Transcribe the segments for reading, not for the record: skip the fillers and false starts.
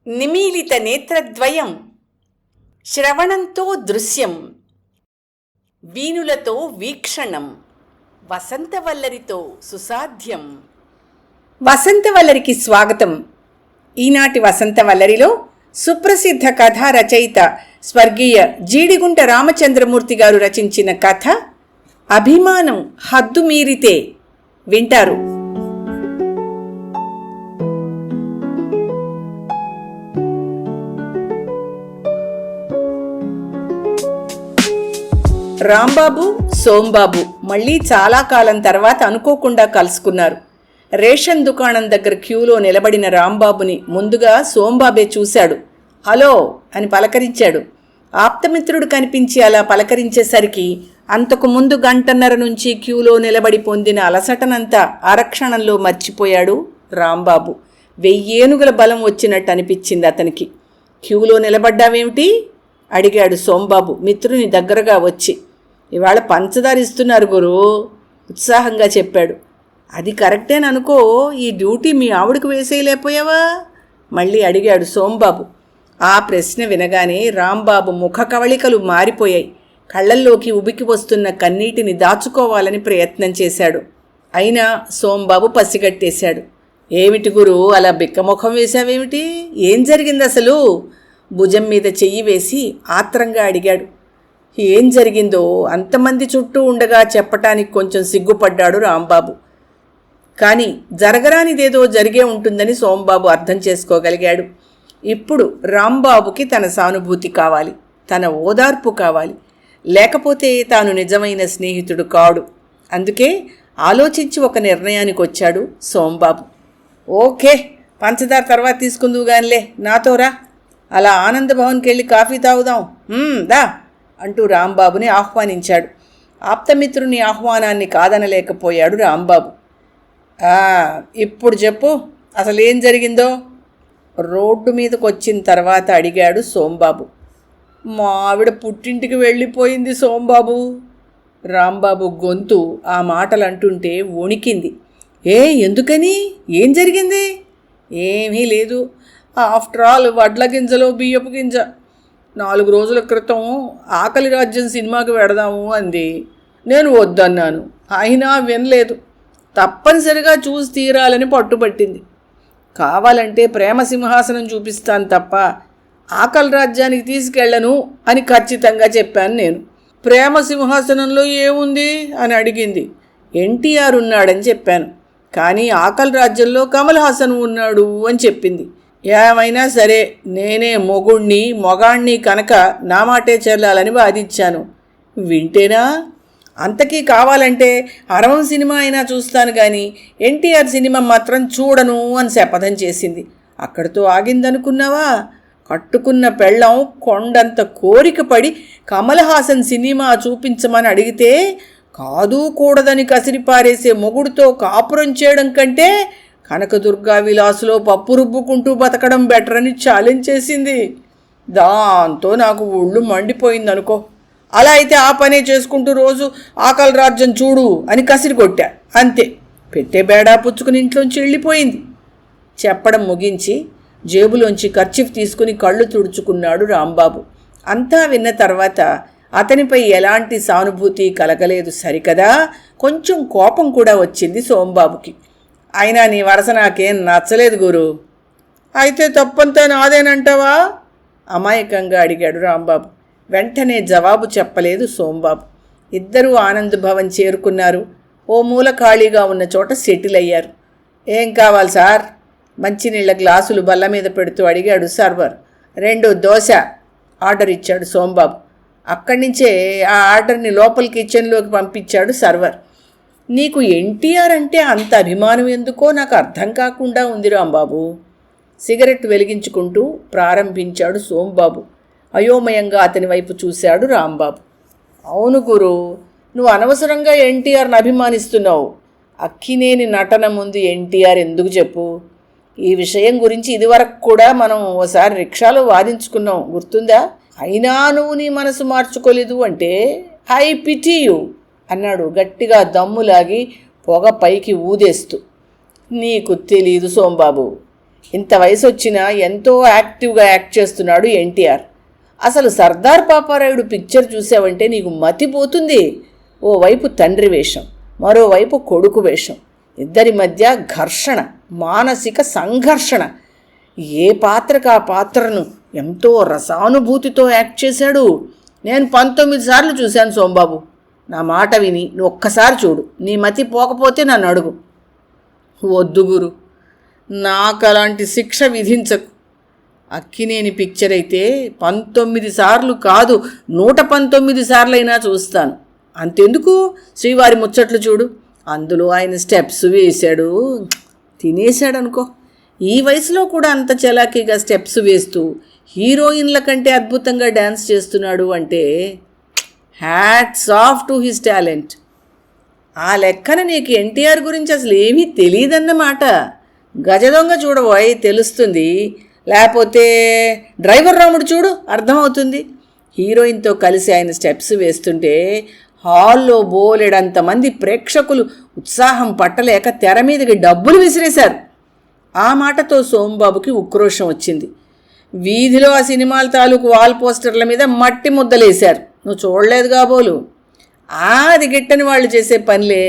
నిమీలిత నేత్రద్వయం, శ్రవణంతో దృశ్యం, వీణులతో వీక్షణం, వసంతవల్లరితో సుసాధ్యం. వసంతవల్లరికి స్వాగతం. ఈనాటి వసంతవల్లరిలో సుప్రసిద్ధ కథా రచయిత స్వర్గీయ జీడిగుంట రామచంద్రమూర్తి గారు రచించిన కథ అభిమానం హద్దు మీరితే వింటారు. రాంబాబు, సోంబాబు మళ్ళీ చాలా కాలం తర్వాత అనుకోకుండా కలుసుకున్నారు. రేషన్ దుకాణం దగ్గర క్యూలో నిలబడిన రాంబాబుని ముందుగా సోంబాబే చూశాడు. హలో అని పలకరించాడు. ఆప్తమిత్రుడు కనిపించి అలా పలకరించేసరికి అంతకు ముందు గంటన్నర నుంచి క్యూలో నిలబడి పొందిన అలసటనంతా అరక్షణంలో మర్చిపోయాడు రాంబాబు. 1000 ఏనుగుల బలం వచ్చినట్టు అనిపించింది అతనికి. క్యూలో నిలబడ్డావేమిటి అడిగాడు సోంబాబు మిత్రుని దగ్గరగా వచ్చి. ఇవాళ పంచదార ఇస్తున్నారు గురు, ఉత్సాహంగా చెప్పాడు. అది కరెక్టేననుకో, ఈ డ్యూటీ మీ ఆవిడకు వేసేయలేకపోయావా మళ్ళీ అడిగాడు సోంబాబు. ఆ ప్రశ్న వినగానే రాంబాబు ముఖ కవళికలు మారిపోయాయి. కళ్ళల్లోకి ఉబికి వస్తున్న కన్నీటిని దాచుకోవాలని ప్రయత్నం చేశాడు. అయినా సోంబాబు పసిగట్టేశాడు. ఏమిటి గురు, అలా బిక్కముఖం వేశావేమిటి? ఏం జరిగింది అసలు? భుజం మీద చెయ్యి వేసి ఆత్రంగా అడిగాడు. ఏం జరిగిందో అంతమంది చుట్టూ ఉండగా చెప్పటానికి కొంచెం సిగ్గుపడ్డాడు రాంబాబు. కానీ జరగరానిదేదో జరిగే ఉంటుందని సోంబాబు అర్థం చేసుకోగలిగాడు. ఇప్పుడు రాంబాబుకి తన సానుభూతి కావాలి, తన ఓదార్పు కావాలి, లేకపోతే తాను నిజమైన స్నేహితుడు కాడు. అందుకే ఆలోచించి ఒక నిర్ణయానికి వచ్చాడు సోంబాబు. ఓకే, పంచదార తర్వాత తీసుకుందువు గానిలే, నాతో రా, అలా ఆనందభవన్కి వెళ్ళి కాఫీ తాగుదాం, దా అంటూ రాంబాబుని ఆహ్వానించాడు. ఆప్తమిత్రుని ఆహ్వానాన్ని కాదనలేకపోయాడు రాంబాబు. ఇప్పుడు చెప్పు, అసలేం జరిగిందో రోడ్డు మీదకి వచ్చిన తర్వాత అడిగాడు సోంబాబు. మా ఆవిడ పుట్టింటికి వెళ్ళిపోయింది సోంబాబు. రాంబాబు గొంతు ఆ మాటలు అంటుంటే వణికింది. ఎందుకని? ఏం జరిగింది? ఏమీ లేదు, ఆఫ్టర్ ఆల్ వడ్ల గింజలో బియ్యపు గింజ. 4 రోజుల క్రితం ఆకలి రాజ్యం సినిమాకి వెడదాము అంది. నేను వద్దన్నాను, అయినా వినలేదు. తప్పనిసరిగా చూసి తీరాలని పట్టుబట్టింది. కావాలంటే ప్రేమ సింహాసనం చూపిస్తాను తప్ప ఆకలి రాజ్యానికి తీసుకెళ్ళను అని ఖచ్చితంగా చెప్పాను నేను. ప్రేమ సింహాసనంలో ఏముంది అని అడిగింది. ఎన్టీఆర్ ఉన్నాడని చెప్పాను, కానీ ఆకలి రాజ్యంలో కమల్ హాసన్ ఉన్నాడు అని చెప్పింది. ఏమైనా సరే నేనే మొగాణ్ణి కనుక నా మాటే చెల్లాలని వాదించాను. వింటేనా? అంతకీ కావాలంటే అరవం సినిమా అయినా చూస్తాను కానీ ఎన్టీఆర్ సినిమా మాత్రం చూడను అని శపథం చేసింది. అక్కడితో ఆగిందనుకున్నావా? కట్టుకున్న పెళ్ళం కొండంత కోరిక పడి కమల్ హాసన్ సినిమా చూపించమని అడిగితే కాదు కూడదని కసిరిపారేసే మొగుడితో కాపురం చేయడం కంటే కనకదుర్గా విలాసులో పప్పు రుబ్బుకుంటూ బతకడం బెటర్ అని ఛాలెంజ్ చేసింది. దాంతో నాకు ఒళ్ళు మండిపోయిందనుకో. అలా అయితే ఆ పనే చేసుకుంటూ రోజు ఆకలి రాజ్యం చూడు అని కసిరి కొట్టా, అంతే. పెట్టే బేడా పుచ్చుకుని ఇంట్లోంచి వెళ్ళిపోయింది. చెప్పడం ముగించి జేబులోంచి కర్చీఫ్ తీసుకుని కళ్ళు తుడుచుకున్నాడు రాంబాబు. అంతా విన్న తర్వాత అతనిపై ఎలాంటి సానుభూతి కలగలేదు సరికదా, కొంచెం కోపం కూడా వచ్చింది సోంబాబుకి. అయినా నీ వరస నాకేం నచ్చలేదు గురు. అయితే తప్పంతా నాదేనంటావా అమాయకంగా అడిగాడు రాంబాబు. వెంటనే జవాబు చెప్పలేదు సోంబాబు. ఇద్దరూ ఆనంద్ భవన్ చేరుకున్నారు. ఓ మూల ఖాళీగా ఉన్న చోట సెటిల్ అయ్యారు. ఏం కావాలి సార్? మంచినీళ్ళ గ్లాసులు బల్ల మీద పెడుతూ అడిగాడు సర్వర్. 2 దోశ ఆర్డర్ ఇచ్చాడు సోంబాబు. అక్కడి నుంచే ఆ ఆర్డర్ని లోపల కిచెన్లోకి పంపించాడు సర్వర్. నీకు ఎన్టీఆర్ అంటే అంత అభిమానం ఎందుకో నాకు అర్థం కాకుండా ఉంది రాంబాబు. సిగరెట్ వెలిగించుకుంటూ ప్రారంభించాడు సోంబాబు. అయోమయంగా అతని వైపు చూశాడు రాంబాబు. అవును గురు, నువ్వు అనవసరంగా ఎన్టీఆర్ని అభిమానిస్తున్నావు. అక్కినేని నటన ముందు ఎన్టీఆర్ ఎందుకు చెప్పు? ఈ విషయం గురించి ఇదివరకు కూడా మనం ఓసారి రిక్షాలో వాదించుకున్నాం, గుర్తుందా? అయినా నువ్వు నీ మనసు మార్చుకోలేదు అంటే ఐ పిటీ యూ అన్నాడు గట్టిగా దమ్ములాగి పొగ పైకి ఊదేస్తూ. నీకు తెలీదు సోంబాబు, ఇంత వయసు వచ్చినా ఎంతో యాక్టివ్గా యాక్ట్ చేస్తున్నాడు ఎన్టీఆర్. అసలు సర్దార్ పాపారాయుడు పిక్చర్ చూసావంటే నీకు మతిపోతుంది. ఓవైపు తండ్రి వేషం, మరోవైపు కొడుకు వేషం, ఇద్దరి మధ్య ఘర్షణ, మానసిక సంఘర్షణ. ఏ పాత్రకు ఆ పాత్రను ఎంతో రసానుభూతితో యాక్ట్ చేశాడు. నేను 19 సార్లు చూశాను సోంబాబు. నా మాట విని నువ్వు ఒక్కసారి చూడు. నీ మతి పోకపోతే నన్ను అడుగు. వద్దు గురు, నాకు అలాంటి శిక్ష విధించకు. అక్కినేని పిక్చర్ అయితే 19 సార్లు కాదు 119 సార్లైనా చూస్తాను. అంతెందుకు, శ్రీవారి ముచ్చట్లు చూడు, అందులో ఆయన స్టెప్స్ వేశాడు, తినేశాడనుకో. ఈ వయసులో కూడా అంత చలాకీగా స్టెప్స్ వేస్తూ హీరోయిన్ల కంటే అద్భుతంగా డ్యాన్స్ చేస్తున్నాడు అంటే hats off to his talent. ఆ లెక్కన నీకు ఎన్టీఆర్ గురించి అసలు ఏమీ తెలియదన్నమాట. గజ దొంగ చూడబోయ్, తెలుస్తుంది. లేకపోతే డ్రైవర్ రాముడు చూడు, అర్థమవుతుంది. హీరోయిన్తో కలిసి ఆయన స్టెప్స్ వేస్తుంటే హాల్లో బోలెడంతమంది ప్రేక్షకులు ఉత్సాహం పట్టలేక తెర మీదకి డబ్బులు విసిరేశారు. ఆ మాటతో సోంబాబుకి ఉక్రోషం వచ్చింది. వీధిలో ఆ సినిమాల తాలూకు వాల్ పోస్టర్ల మీద మట్టి ముద్దలేశారు. నువ్వు చూడలేదు కాబోలు. అది గిట్టని వాళ్ళు చేసే పనిలే.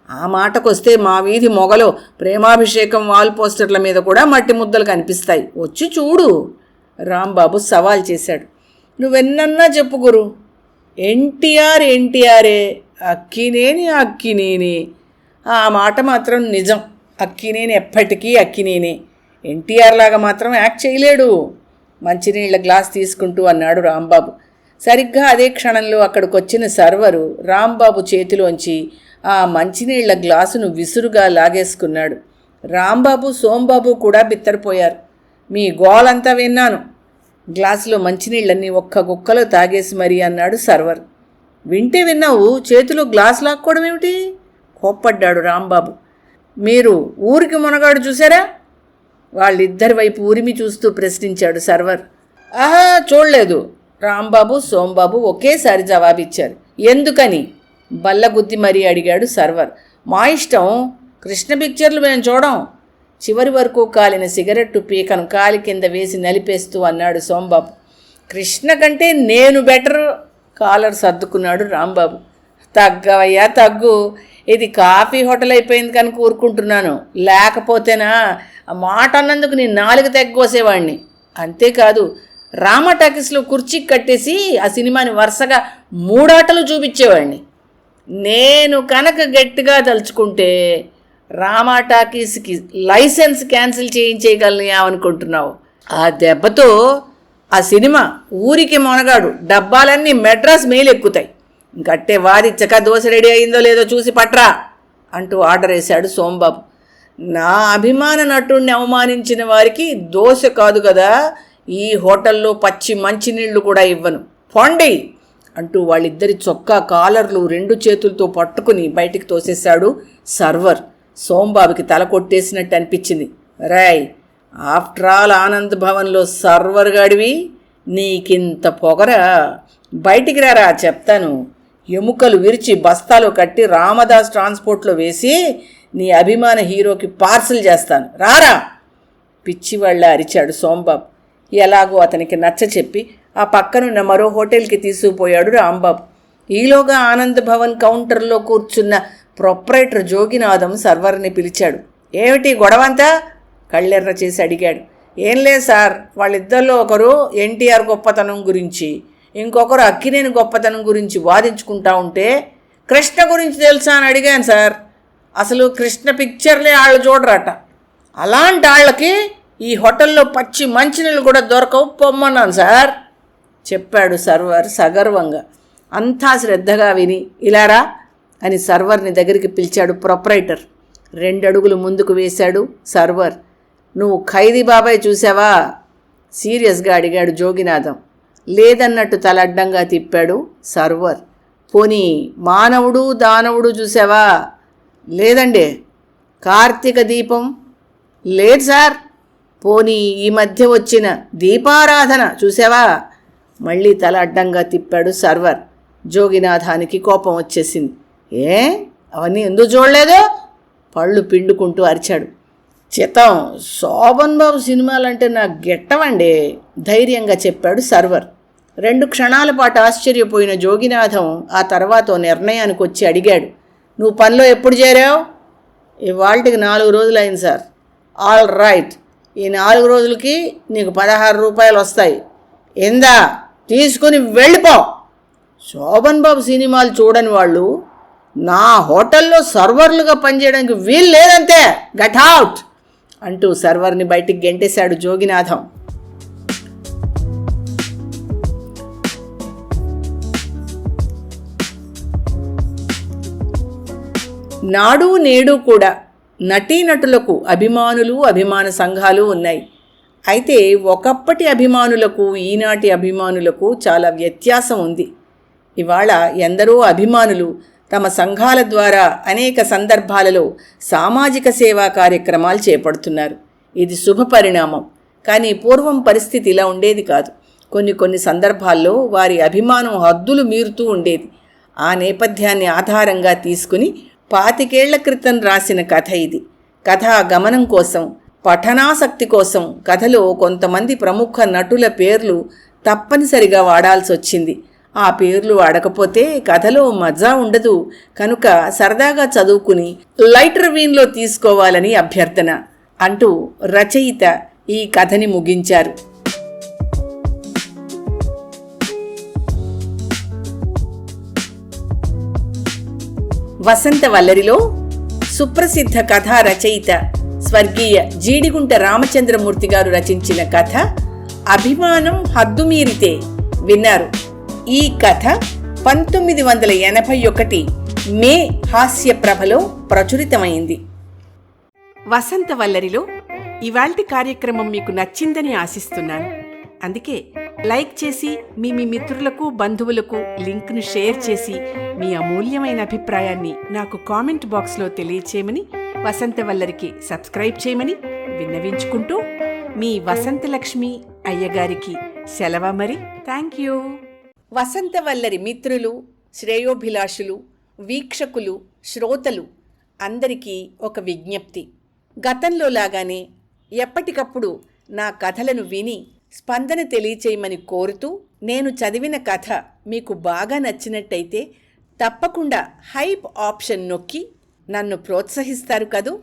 ఆ మాటకొస్తే మా వీధి మొగలో ప్రేమాభిషేకం వాల్ పోస్టర్ల మీద కూడా మట్టి ముద్దలు కనిపిస్తాయి, వచ్చి చూడు. రాంబాబు సవాల్ చేశాడు. నువ్వెన్నన్నా చెప్పు గురు, ఎన్టీఆర్ ఎన్టీఆరే, అక్కినేని అక్కినేని. ఆ మాట మాత్రం నిజం. అక్కినేని ఎప్పటికీ అక్కినేని. ఎన్టీఆర్ లాగా మాత్రం యాక్ట్ చేయలేడు. మంచినీళ్ల గ్లాస్ తీసుకుంటూ అన్నాడు రాంబాబు. సరిగ్గా అదే క్షణంలో అక్కడికొచ్చిన సర్వరు రాంబాబు చేతిలోంచి ఆ మంచినీళ్ల గ్లాసును విసురుగా లాగేసుకున్నాడు. రాంబాబు సోంబాబు కూడా బిత్తరపోయారు. మీ గోలంతా విన్నాను. గ్లాసులో మంచినీళ్ళన్నీ ఒక్క గుక్కలో తాగేసి మరీ అన్నాడు సర్వర్. వింటే విన్నావు, చేతిలో గ్లాసు లాక్కోవడం ఏమిటి? కోప్పడ్డాడు రాంబాబు. మీరు ఊరికి మునగాడు చూసారా? వాళ్ళిద్దరి వైపు ఊరిమి చూస్తూ ప్రశ్నించాడు సర్వర్. ఆహా, చూడలేదు. రాంబాబు సోంబాబు ఒకేసారి జవాబిచ్చారు. ఎందుకని బల్లగుద్ది మరీ అడిగాడు సర్వర్. మా ఇష్టం, కృష్ణ పిక్చర్లు మేము చూడం. చివరి వరకు కాలిన సిగరెట్టు పీకను కాలి కింద వేసి నలిపేస్తూ అన్నాడు సోంబాబు. కృష్ణ కంటే నేను బెటర్. కాలర్ సర్దుకున్నాడు రాంబాబు. తగ్గవయ్యా తగ్గు, ఇది కాఫీ హోటల్ అయిపోయింది కనుక ఊరుకుంటున్నాను. లేకపోతేనా ఆ మాట అన్నందుకు నేను 4 తెగ్గోసేవాడిని. అంతేకాదు, రామ టాకీస్లో కుర్చీకి కట్టేసి ఆ సినిమాని వరుసగా 3 ఆటలు చూపించేవాడిని. నేను కనుక గట్టిగా తలుచుకుంటే రామా టాకీస్కి లైసెన్స్ క్యాన్సిల్ చేయించేయగలను అనుకుంటున్నావు. ఆ దెబ్బతో ఆ సినిమా ఊరికి మొనగాడు డబ్బాలన్నీ మెడ్రాస్ మెయిల్ ఎక్కుతాయి. ఇంకట్టే వాదిచ్చక దోశ రెడీ అయిందో లేదో చూసి పట్రా అంటూ ఆర్డర్ వేశాడు సోంబాబు. నా అభిమాన నటుడిని అవమానించిన వారికి దోశ కాదు కదా, ఈ హోటల్లో పచ్చి మంచినీళ్లు కూడా ఇవ్వను, పొండి అంటూ వాళ్ళిద్దరి చొక్కా కాలర్లు 2 చేతులతో పట్టుకుని బయటికి తోసేశాడు సర్వర్. సోంబాబుకి తల కొట్టేసినట్టు అనిపించింది. రాయ్, ఆఫ్టర్ ఆల్ ఆనంద్ భవన్లో సర్వర్ గాడివి, నీకింత పొగరా? బయటికి రారా చెప్తాను. ఎముకలు విరిచి బస్తాలో కట్టి రామదాస్ ట్రాన్స్పోర్ట్లో వేసి నీ అభిమాన హీరోకి పార్సల్ చేస్తాను, రారా పిచ్చివాళ్ళ అరిచాడు సోంబాబు. ఎలాగో అతనికి నచ్చ చెప్పి ఆ పక్కనున్న మరో హోటల్కి తీసుకుపోయాడు రాంబాబు. ఈలోగా ఆనంద్ భవన్ కౌంటర్లో కూర్చున్న ప్రొప్రైటర్ జోగినాథం సర్వర్ని పిలిచాడు. ఏమిటి గొడవంతా? కళ్ళెర్ర చేసి అడిగాడు. ఏం లేదు సార్, వాళ్ళిద్దరిలో ఒకరు ఎన్టీఆర్ గొప్పతనం గురించి, ఇంకొకరు అక్కినేని గొప్పతనం గురించి వాదించుకుంటా ఉంటే కృష్ణ గురించి తెలుసా అని అడిగాను సార్. అసలు కృష్ణ పిక్చర్లే వాళ్ళు చూడరట. అలాంటి వాళ్ళకి ఈ హోటల్లో పచ్చి మంచినీళ్ళు కూడా దొరకవు, పొమ్మన్నాను సార్ చెప్పాడు సర్వర్ సగర్వంగా. అంతా శ్రద్ధగా విని ఇలారా అని సర్వర్ని దగ్గరికి పిలిచాడు ప్రొప్రైటర్. 2 అడుగులు ముందుకు వేశాడు సర్వర్. నువ్వు ఖైదీ బాబాయ్ చూసావా? సీరియస్గా అడిగాడు జోగినాథం. లేదన్నట్టు తల అడ్డంగా తిప్పాడు సర్వర్. పోనీ మానవుడు దానవుడు చూసావా? లేదండి. కార్తీక దీపం? లేదు సార్. పోనీ ఈ మధ్య వచ్చిన దీపారాధన చూసావా? మళ్ళీ తల అడ్డంగా తిప్పాడు సర్వర్. జోగినాథానికి కోపం వచ్చేసింది. అవన్నీ ఎందుకు చూడలేదు? పళ్ళు పిండుకుంటూ అరిచాడు. చిత్తం, శోభన్ బాబు సినిమాలంటే నాకు గిట్టవండి ధైర్యంగా చెప్పాడు సర్వర్. 2 క్షణాల పాటు ఆశ్చర్యపోయిన జోగినాథం ఆ తర్వాత ఓ నిర్ణయానికి వచ్చి అడిగాడు, నువ్వు పనిలో ఎప్పుడు చేరావు? ఇవాళకి 4 రోజులైంది సార్. ఆల్ రైట్, ఈ 4 రోజులకి నీకు 16 రూపాయలు వస్తాయి. ఇందా తీసుకుని వెళ్ళిపో. శోభన్ బాబు సినిమాలు చూడని వాళ్ళు నా హోటల్లో సర్వర్లుగా పనిచేయడానికి వీలు లేదంతే. గట్ అవుట్ అంటూ సర్వర్ని బయటికి గెంటేశాడు జోగినాథం. నాడు నేడు కూడా నటీనటులకు అభిమానులు, అభిమాన సంఘాలు ఉన్నాయి. అయితే ఒకప్పటి అభిమానులకు ఈనాటి అభిమానులకు చాలా వ్యత్యాసం ఉంది. ఇవాళ ఎందరో అభిమానులు తమ సంఘాల ద్వారా అనేక సందర్భాలలో సామాజిక సేవా కార్యక్రమాలు చేపడుతున్నారు. ఇది శుభ పరిణామం. కానీ పూర్వం పరిస్థితి ఇలా ఉండేది కాదు. కొన్ని సందర్భాల్లో వారి అభిమానం హద్దులు మీరుతూ ఉండేది. ఆ నేపథ్యాన్ని ఆధారంగా తీసుకుని 25 ఏళ్ల క్రితం రాసిన కథ ఇది. కథా గమనం కోసం, పఠనాసక్తి కోసం కథలో కొంతమంది ప్రముఖ నటుల పేర్లు తప్పనిసరిగా వాడాల్సి వచ్చింది. ఆ పేర్లు వాడకపోతే కథలో మజా ఉండదు. కనుక సరదాగా చదువుకుని లైటర్ వీన్లో తీసుకోవాలని అభ్యర్థన అంటూ రచయిత ఈ కథని ముగించారు. వసంత వల్లరిలో సుప్రసిద్ధ కథా రచయిత స్వర్గీయ జీడిగుంట రామచంద్రమూర్తి గారు రచించిన కథ అభిమానం హద్దుమీరితే విన్నారు. ఈ కథ 1981 మే హాస్యప్రభలో ప్రచురితమైంది. వసంత వల్లరిలో ఇవాల్టి కార్యక్రమం మీకు నచ్చిందని ఆశిస్తున్నాను. అందుకే లైక్ చేసి మీ మిత్రులకు, బంధువులకు లింక్ను షేర్ చేసి మీ అమూల్యమైన అభిప్రాయాన్ని నాకు కామెంట్ బాక్స్లో తెలియచేయమని, వసంత వల్లరికి సబ్స్క్రైబ్ చేయమని విన్నవించుకుంటూ మీ వసంతలక్ష్మి అయ్యగారికి సెలవు. మరి థ్యాంక్ యూ. వసంత వల్లరి మిత్రులు, శ్రేయోభిలాషులు, వీక్షకులు, శ్రోతలు అందరికీ ఒక విజ్ఞప్తి. గతంలో లాగానే ఎప్పటికప్పుడు నా కథలను విని స్పందన తెలియచేయమని కోరుతూ, నేను చదివిన కథ మీకు బాగా నచ్చినట్టయితే తప్పకుండా హైప్ ఆప్షన్ నొక్కి నన్ను ప్రోత్సహిస్తారు కదూ.